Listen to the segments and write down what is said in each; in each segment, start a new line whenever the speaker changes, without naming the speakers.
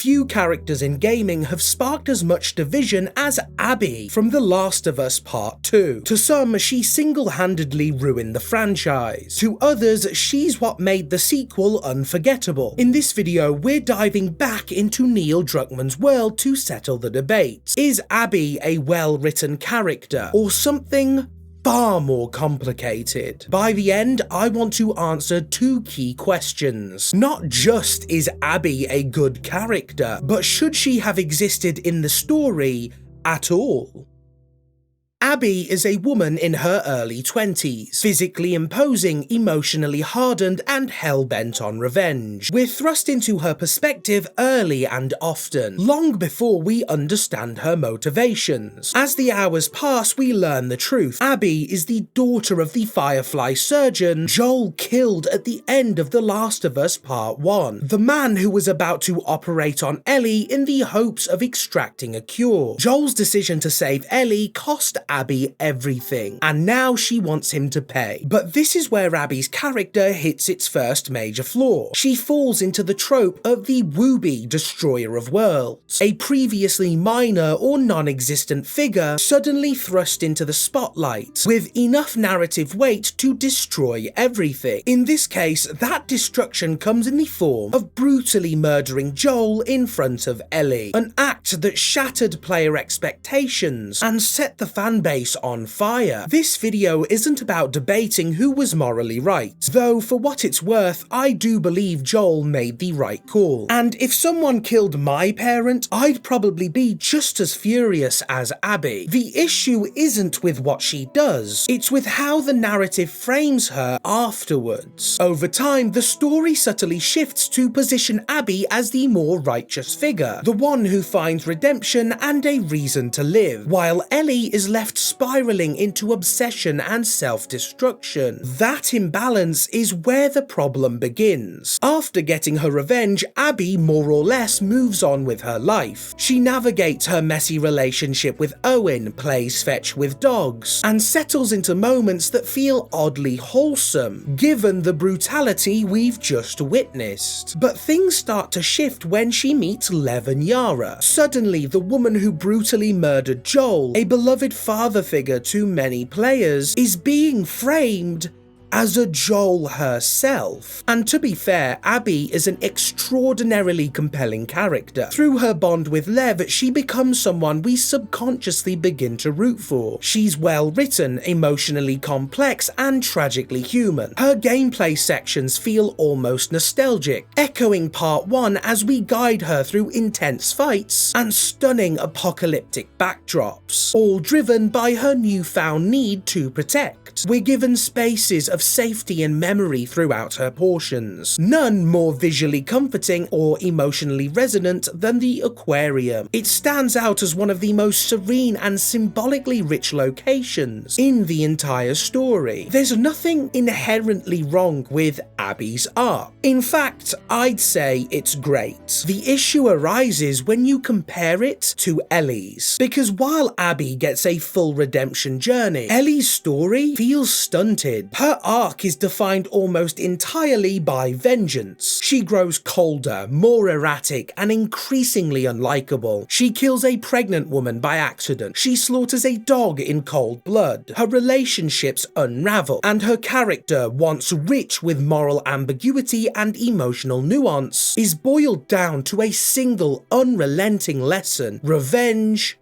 few characters in gaming have sparked as much division as Abby from The Last of Us Part 2. To some, she single-handedly ruined the franchise. To others, she's what made the sequel unforgettable. In this video, we're diving back into Neil Druckmann's world to settle the debate. Is Abby a well-written character, or something far more complicated? By the end, I want to answer two key questions. Not just is Abby a good character, but should she have existed in the story at all? Abby is a woman in her early 20s, physically imposing, emotionally hardened, and hell-bent on revenge. We're thrust into her perspective early and often, long before we understand her motivations. As the hours pass, we learn the truth. Abby is the daughter of the Firefly surgeon Joel killed at the end of The Last of Us Part 1, the man who was about to operate on Ellie in the hopes of extracting a cure. Joel's decision to save Ellie cost Abby everything, and now she wants him to pay. But this is where Abby's character hits its first major flaw. She falls into the trope of the would-be destroyer of worlds, a previously minor or non-existent figure suddenly thrust into the spotlight, with enough narrative weight to destroy everything. In this case, that destruction comes in the form of brutally murdering Joel in front of Ellie, an act that shattered player expectations and set the fanbase on fire. This video isn't about debating who was morally right, though for what it's worth, I do believe Joel made the right call. And if someone killed my parent, I'd probably be just as furious as Abby. The issue isn't with what she does, it's with how the narrative frames her afterwards. Over time, the story subtly shifts to position Abby as the more righteous figure, the one who finds redemption and a reason to live, while Ellie is left spiraling into obsession and self-destruction. That imbalance is where the problem begins. After getting her revenge, Abby more or less moves on with her life. She navigates her messy relationship with Owen, plays fetch with dogs, and settles into moments that feel oddly wholesome, given the brutality we've just witnessed. But things start to shift when she meets Lev and Yara. Suddenly, the woman who brutally murdered Joel, a beloved father figure to many players, is being framed as a Joel herself. And to be fair, Abby is an extraordinarily compelling character. Through her bond with Lev, she becomes someone we subconsciously begin to root for. She's well written, emotionally complex, and tragically human. Her gameplay sections feel almost nostalgic, echoing Part 1 as we guide her through intense fights and stunning apocalyptic backdrops, all driven by her newfound need to protect. We're given spaces of safety and memory throughout her portions, none more visually comforting or emotionally resonant than the aquarium. It stands out as one of the most serene and symbolically rich locations in the entire story. There's nothing inherently wrong with Abby's arc. In fact, I'd say it's great. The issue arises when you compare it to Ellie's, because while Abby gets a full redemption journey, Ellie's story feels stunted. Her arc is defined almost entirely by vengeance. She grows colder, more erratic, and increasingly unlikable. She kills a pregnant woman by accident. She slaughters a dog in cold blood. Her relationships unravel, and her character, once rich with moral ambiguity and emotional nuance, is boiled down to a single unrelenting lesson: revenge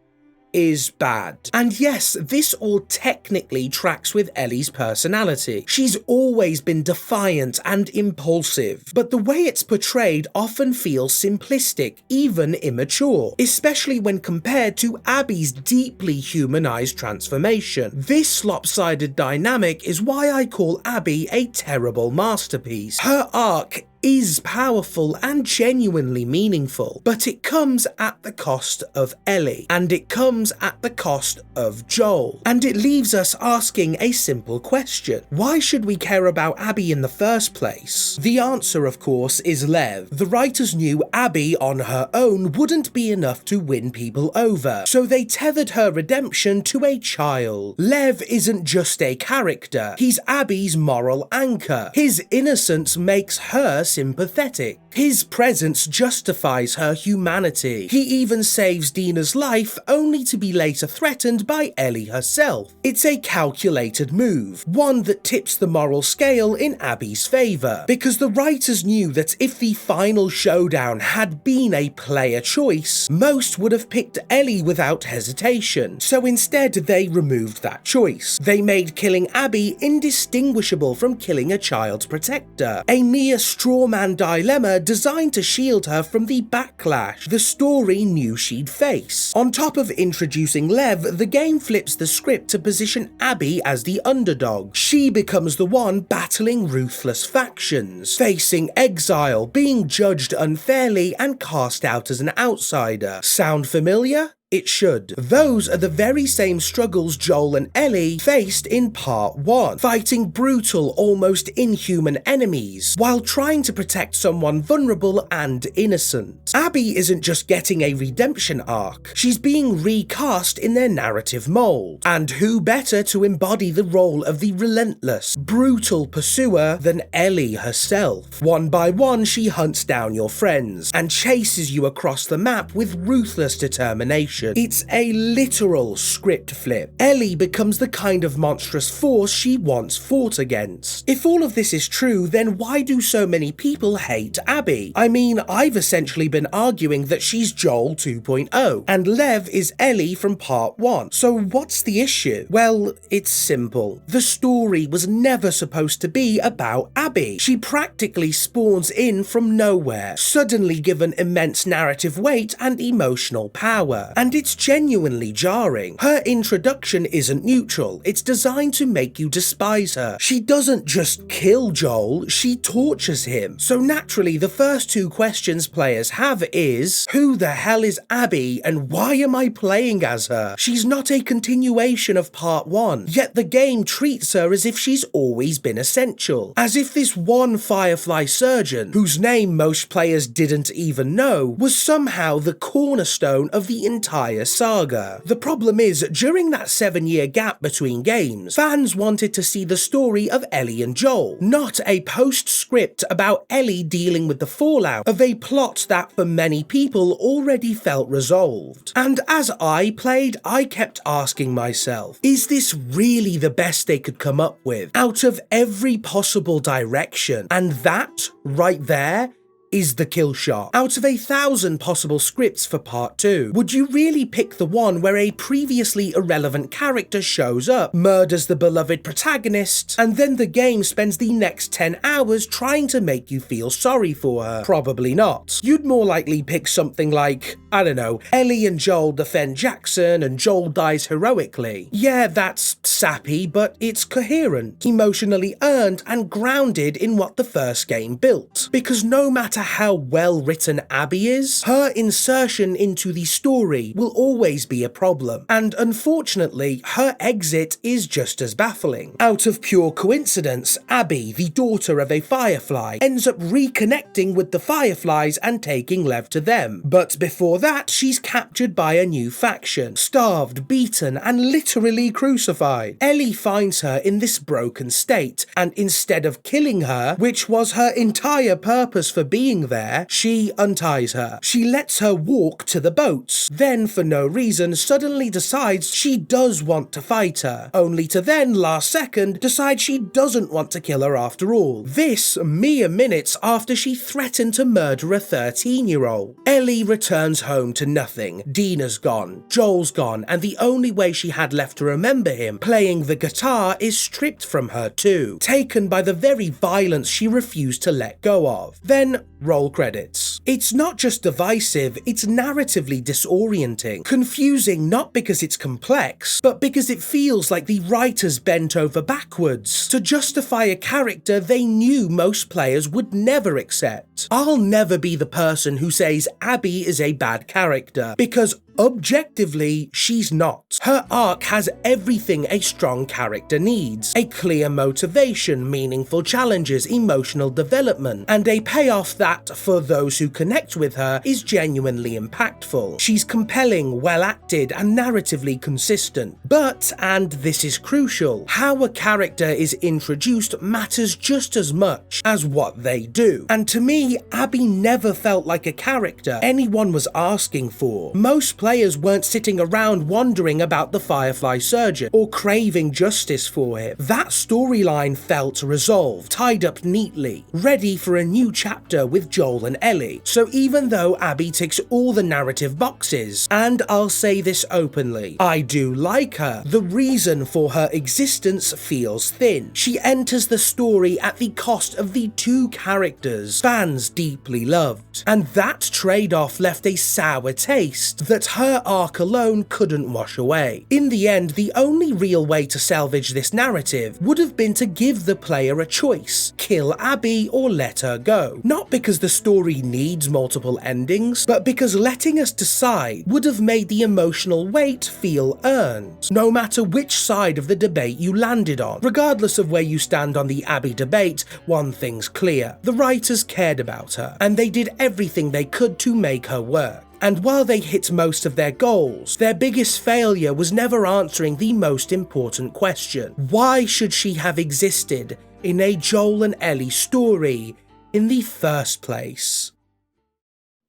is bad. And yes, this all technically tracks with Ellie's personality. She's always been defiant and impulsive, but the way it's portrayed often feels simplistic, even immature, especially when compared to Abby's deeply humanized transformation. This lopsided dynamic is why I call Abby a terrible masterpiece. Her arc is powerful and genuinely meaningful, but it comes at the cost of Ellie, and it comes at the cost of Joel, and it leaves us asking a simple question: why should we care about Abby in the first place? The answer, of course, is Lev. The writers knew Abby on her own wouldn't be enough to win people over, so they tethered her redemption to a child. Lev isn't just a character, he's Abby's moral anchor. His innocence makes her sympathetic. His presence justifies her humanity. He even saves Dina's life only to be later threatened by Ellie herself. It's a calculated move, one that tips the moral scale in Abby's favour, because the writers knew that if the final showdown had been a player choice, most would have picked Ellie without hesitation, so instead they removed that choice. They made killing Abby indistinguishable from killing a child's protector, a mere straw man dilemma designed to shield her from the backlash the story knew she'd face. On top of introducing Lev, the game flips the script to position Abby as the underdog. She becomes the one battling ruthless factions, facing exile, being judged unfairly, and cast out as an outsider. Sound familiar? It should. Those are the very same struggles Joel and Ellie faced in Part 1, fighting brutal, almost inhuman enemies, while trying to protect someone vulnerable and innocent. Abby isn't just getting a redemption arc, she's being recast in their narrative mold. And who better to embody the role of the relentless, brutal pursuer than Ellie herself? One by one, she hunts down your friends, and chases you across the map with ruthless determination. It's a literal script flip. Ellie becomes the kind of monstrous force she once fought against. If all of this is true, then why do so many people hate Abby? I mean, I've essentially been arguing that she's Joel 2.0, and Lev is Ellie from Part 1. So what's the issue? Well, it's simple. The story was never supposed to be about Abby. She practically spawns in from nowhere, suddenly given immense narrative weight and emotional power. And it's genuinely jarring. Her introduction isn't neutral, it's designed to make you despise her. She doesn't just kill Joel, she tortures him. So naturally, the first two questions players have is, who the hell is Abby and why am I playing as her? She's not a continuation of Part 1, yet the game treats her as if she's always been essential. As if this one Firefly surgeon, whose name most players didn't even know, was somehow the cornerstone of the entire saga. The problem is, during that 7-year gap between games, fans wanted to see the story of Ellie and Joel, not a postscript about Ellie dealing with the fallout of a plot that for many people already felt resolved. And as I played, I kept asking myself, is this really the best they could come up with out of every possible direction? And that, right there, is the kill shot. Out of 1,000 possible scripts for Part 2, would you really pick the one where a previously irrelevant character shows up, murders the beloved protagonist, and then the game spends the next 10 hours trying to make you feel sorry for her? Probably not. You'd more likely pick something like, I don't know, Ellie and Joel defend Jackson and Joel dies heroically. Yeah, that's sappy, but it's coherent, emotionally earned, and grounded in what the first game built. Because no matter how well written Abby is, her insertion into the story will always be a problem, and unfortunately, her exit is just as baffling. Out of pure coincidence, Abby, the daughter of a Firefly, ends up reconnecting with the Fireflies and taking Lev to them, but before that, she's captured by a new faction, starved, beaten, and literally crucified. Ellie finds her in this broken state, and instead of killing her, which was her entire purpose for being there, she unties her. She lets her walk to the boats, then for no reason suddenly decides she does want to fight her, only to then last second decide she doesn't want to kill her after all. This mere minutes after she threatened to murder a 13-year-old. Ellie returns home to nothing. Dina's gone, Joel's gone, and the only way she had left to remember him, playing the guitar, is stripped from her too, taken by the very violence she refused to let go of. Then roll credits. It's not just divisive, it's narratively disorienting. Confusing not because it's complex, but because it feels like the writers bent over backwards to justify a character they knew most players would never accept. I'll never be the person who says Abby is a bad character, because Objectively, she's not. Her arc has everything a strong character needs: a clear motivation, meaningful challenges, emotional development, and a payoff that, for those who connect with her, is genuinely impactful. She's compelling, well acted, and narratively consistent. But, and this is crucial, how a character is introduced matters just as much as what they do. And to me, Abby never felt like a character anyone was asking for. Most players weren't sitting around wondering about the Firefly Surgeon or craving justice for him. That storyline felt resolved, tied up neatly, ready for a new chapter with Joel and Ellie. So even though Abby ticks all the narrative boxes, and I'll say this openly, I do like her, the reason for her existence feels thin. She enters the story at the cost of the two characters fans deeply loved, and that trade-off left a sour taste that her arc alone couldn't wash away. In the end, the only real way to salvage this narrative would have been to give the player a choice: kill Abby or let her go. Not because the story needs multiple endings, but because letting us decide would have made the emotional weight feel earned, no matter which side of the debate you landed on. Regardless of where you stand on the Abby debate, one thing's clear: the writers cared about her, and they did everything they could to make her work. And while they hit most of their goals, their biggest failure was never answering the most important question: why should she have existed in a Joel and Ellie story in the first place?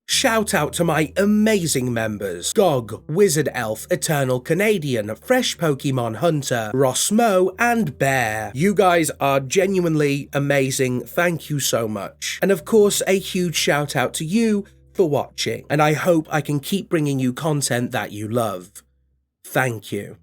Shout out to my amazing members: Gog, Wizard Elf, Eternal Canadian, Fresh Pokemon Hunter, Rossmo, and Bear. You guys are genuinely amazing, thank you so much. And of course, a huge shout out to you for watching, and I hope I can keep bringing you content that you love. Thank you.